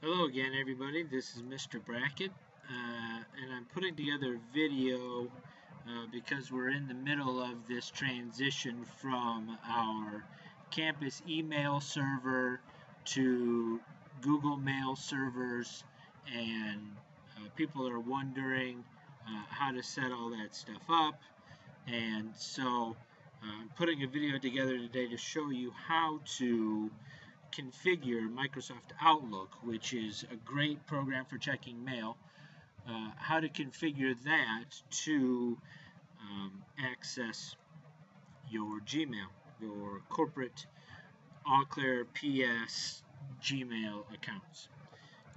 Hello again, everybody. This is Mr. Brackett, and I'm putting together a video because we're in the middle of this transition from our campus email server to Google Mail servers, and people are wondering how to set all that stuff up. And so I'm putting a video together today to show you how to configure Microsoft Outlook, which is a great program for checking mail, how to configure that to access your Gmail, your corporate All Clear PS Gmail accounts.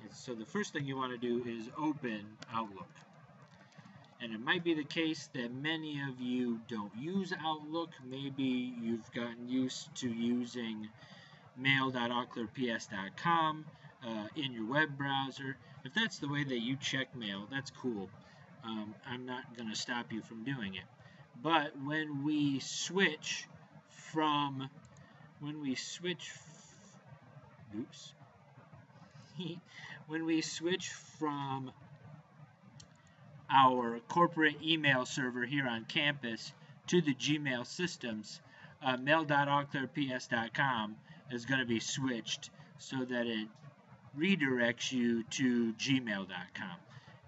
And so the first thing you want to do is open Outlook. And it might be the case that many of you don't use Outlook. Maybe you've gotten used to using mail.allclearps.com in your web browser. If that's the way that you check mail, that's cool. I'm not going to stop you from doing it. But when we switch from when we switch from our corporate email server here on campus to the Gmail systems, mail.allclearps.com is going to be switched so that it redirects you to gmail.com.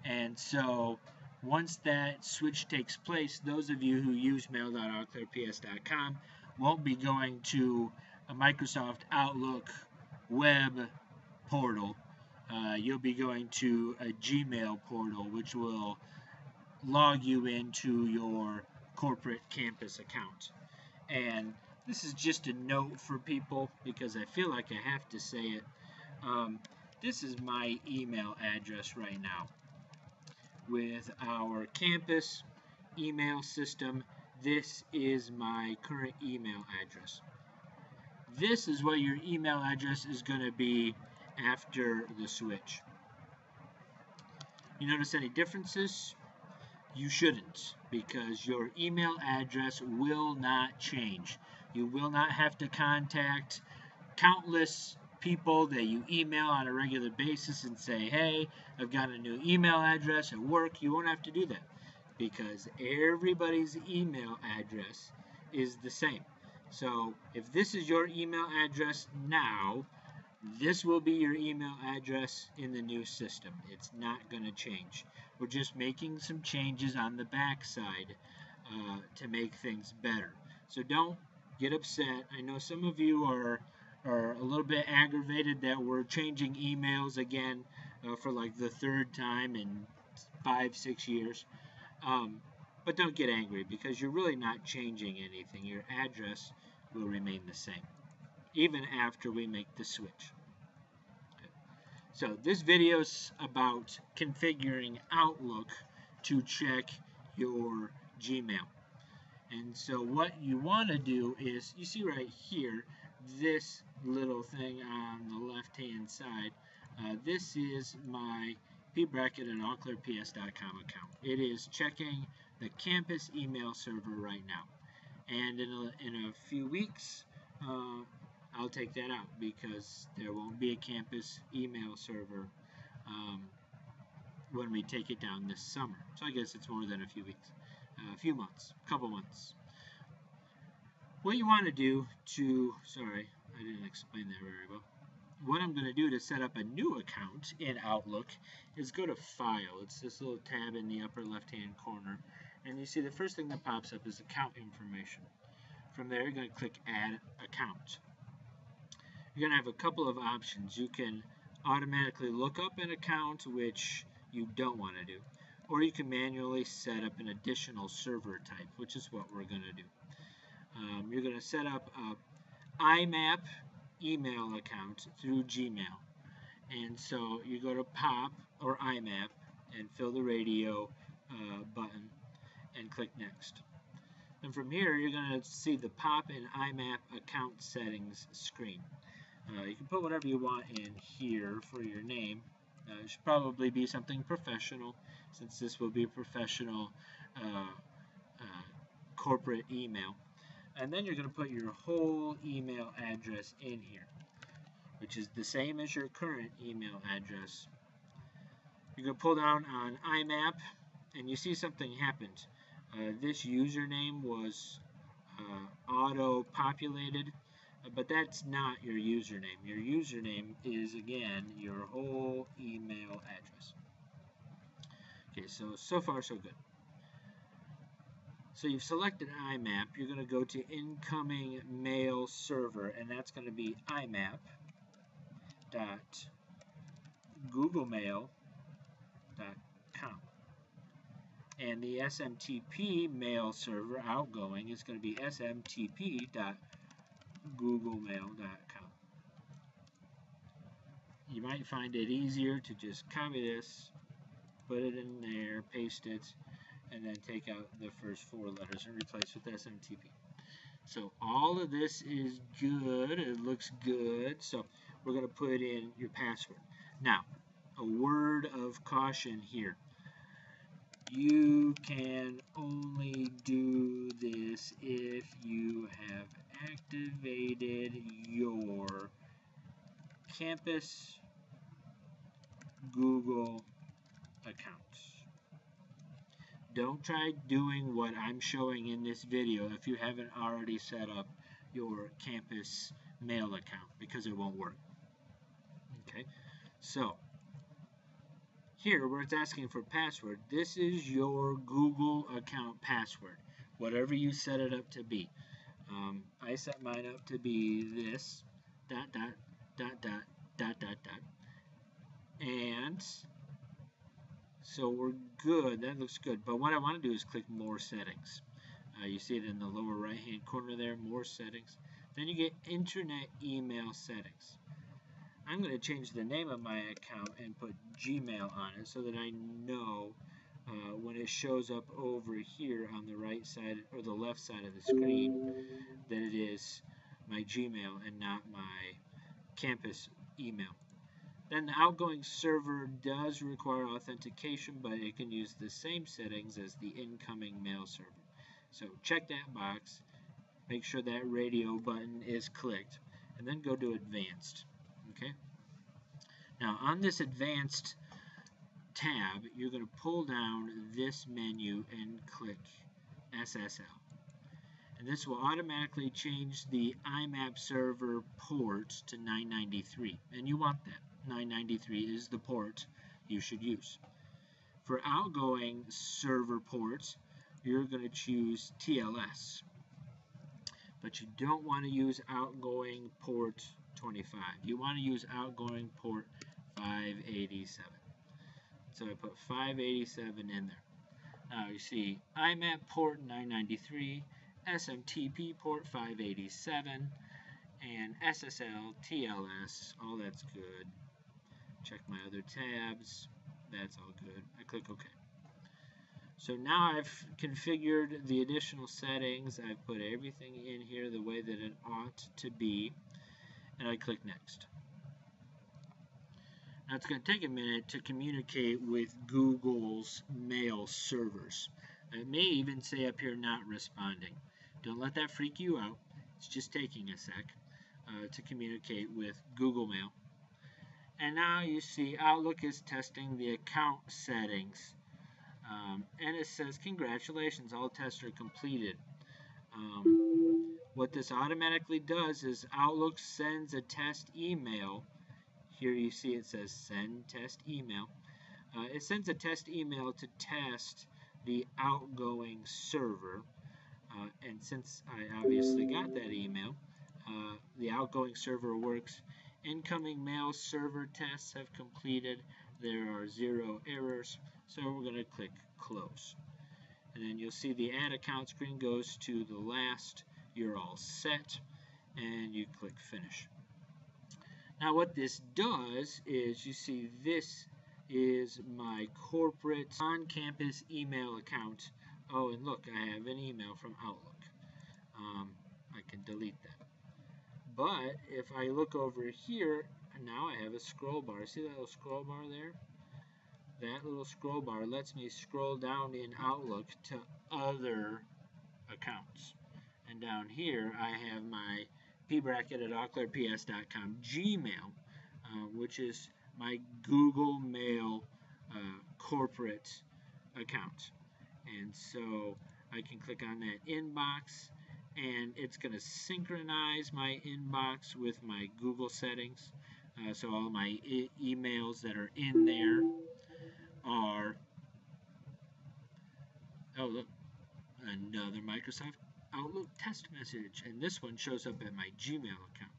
And so once that switch takes place, those of you who use mail.allclearps.com won't be going to a Microsoft Outlook web portal. You'll be going to a Gmail portal, which will log you into your corporate campus account. And this is just a note for people because I feel like I have to say it. This is my email address right now. With our campus email system, this is my current email address. This is what your email address is going to be after the switch. You notice any differences? You shouldn't, because your email address will not change. You will not have to contact countless people that you email on a regular basis and say, hey, I've got a new email address at work. You won't have to do that because everybody's email address is the same. So if this is your email address now, this will be your email address in the new system. It's not going to change. We're just making some changes on the back side to make things better. So don't get upset. I know some of you are a little bit aggravated that we're changing emails again for like the third time in 5-6 years. But don't get angry because you're really not changing anything. Your address will remain the same even after we make the switch. Okay. So this video is about configuring Outlook to check your Gmail. And so what you want to do is, you see right here, this little thing on the left-hand side, this is my pbrackett at allclearps.com account. It is checking the campus email server right now. And in a few weeks, I'll take that out because there won't be a campus email server when we take it down this summer. So I guess it's more than a few weeks. A few months, a couple months. What you want to do to, sorry, I didn't explain that very well. What I'm going to do to set up a new account in Outlook is go to File. It's this little tab in the upper left-hand corner. And you see the first thing that pops up is account information. From there, you're going to click Add Account. You're going to have a couple of options. You can automatically look up an account, which you don't want to do. Or you can manually set up an additional server type, which is what we're going to do. You're going to set up a IMAP email account through Gmail. And so you go to POP or IMAP and fill the radio button and click Next. And from here, you're going to see the POP and IMAP account settings screen. You can put whatever you want in here for your name. It should probably be something professional, since this will be a professional corporate email. And then you're going to put your whole email address in here. which is the same as your current email address. You're going to pull down on IMAP, and you see something happened. This username was auto-populated, but that's not your username. Your username is, again, your whole email address. Okay, so far so good. So you've selected IMAP. You're going to go to incoming mail server, and that's going to be imap.googlemail.com. And the SMTP mail server outgoing is going to be smtp.googlemail.com. You might find it easier to just copy this, put it in there, paste it, and then take out the first 4 letters and replace with SMTP. So all of this is good. It looks good. So we're going to put in your password. Now, a word of caution here. You can only do this if you have activated your campus Google account. Don't try doing what I'm showing in this video if you haven't already set up your campus mail account, because it won't work. Okay, so here where it's asking for password, this is your Google account password, whatever you set it up to be. I set mine up to be this ... and so we're good. That looks good. But what I want to do is click More Settings. You see it in the lower right hand corner there, More Settings. Then you get Internet Email Settings. I'm going to change the name of my account and put Gmail on it so that I know when it shows up over here on the right side or the left side of the screen that it is my Gmail and not my campus email. Then the outgoing server does require authentication, but it can use the same settings as the incoming mail server. So check that box, make sure that radio button is clicked, and then go to Advanced. Okay. Now on this Advanced tab, you're going to pull down this menu and click SSL. And this will automatically change the IMAP server port to 993, and you want that. 993 is the port you should use. For outgoing server ports, you're going to choose TLS, but you don't want to use outgoing port 25. You want to use outgoing port 587. So I put 587 in there. Now you see IMAP port 993, SMTP port 587, and SSL, TLS, all that's good. Check my other tabs, that's all good. I click OK. So now I've configured the additional settings, I've put everything in here the way that it ought to be, and I click Next. Now it's going to take a minute to communicate with Google's mail servers. It may even say up here not responding. Don't let that freak you out. It's just taking a sec to communicate with Google Mail. And now you see Outlook is testing the account settings. And it says, congratulations, all tests are completed. What this automatically does is Outlook sends a test email. Here you see it says send test email. It sends a test email to test the outgoing server. And since I obviously got that email, the outgoing server works. Incoming mail server tests have completed. There are 0 errors. So we're going to click Close. And then you'll see the Add Account screen goes to the last. You're all set. And you click Finish. Now what this does is you see this is my corporate on-campus email account. Oh, and look, I have an email from Outlook. I can delete that. But if I look over here, now I have a scroll bar. See that little scroll bar there? That little scroll bar lets me scroll down in Outlook to other accounts. And down here I have my pbracket@awclairps.com, Gmail, which is my Google Mail corporate account. And so I can click on that inbox, and it's going to synchronize my inbox with my Google settings. So all my emails that are in there are, oh look, another Microsoft Outlook test message, and this one shows up at my Gmail account.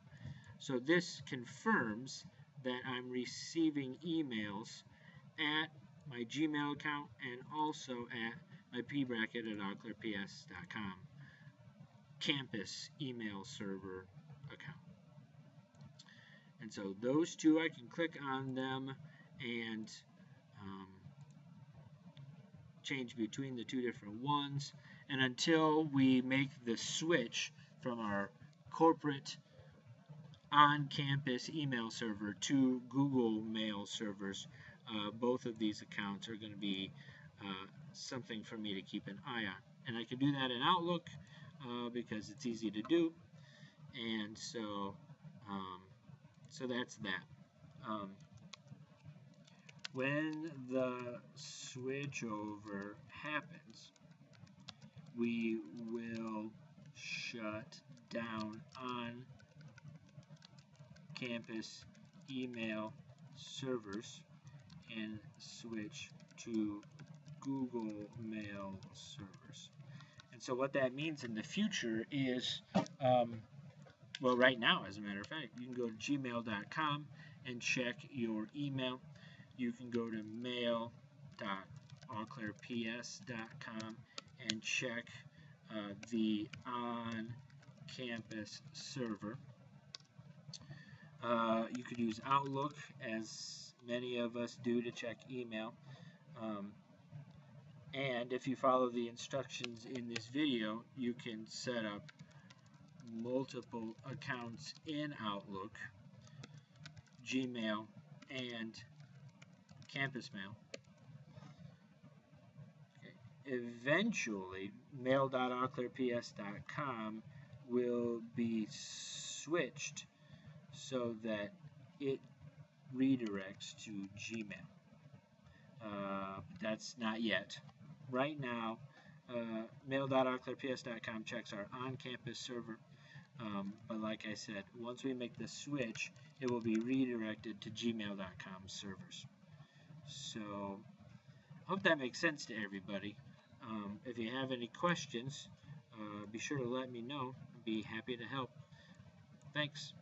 So this confirms that I'm receiving emails at my Gmail account and also at my pbracket@awclairps.com campus email server account. And so those two, I can click on them and change between the two different ones. And until we make the switch from our corporate on-campus email server to Google Mail servers, both of these accounts are going to be something for me to keep an eye on. And I can do that in Outlook because it's easy to do. And so that's that. When the switchover happens, we will shut down on campus email servers and switch to Google Mail servers. And so what that means in the future is, well, right now, as a matter of fact, you can go to gmail.com and check your email. You can go to mail.awclairps.com and check the on-campus server. You could use Outlook, as many of us do, to check email. And if you follow the instructions in this video, you can set up multiple accounts in Outlook, Gmail, and Campus Mail. Okay. Eventually, mail.awclairps.com will be switched so that it redirects to Gmail. That's not yet. Right now, mail.awclairps.com checks our on-campus server. But like I said, once we make the switch, it will be redirected to gmail.com servers. So, I hope that makes sense to everybody. If you have any questions, be sure to let me know. I'd be happy to help. Thanks.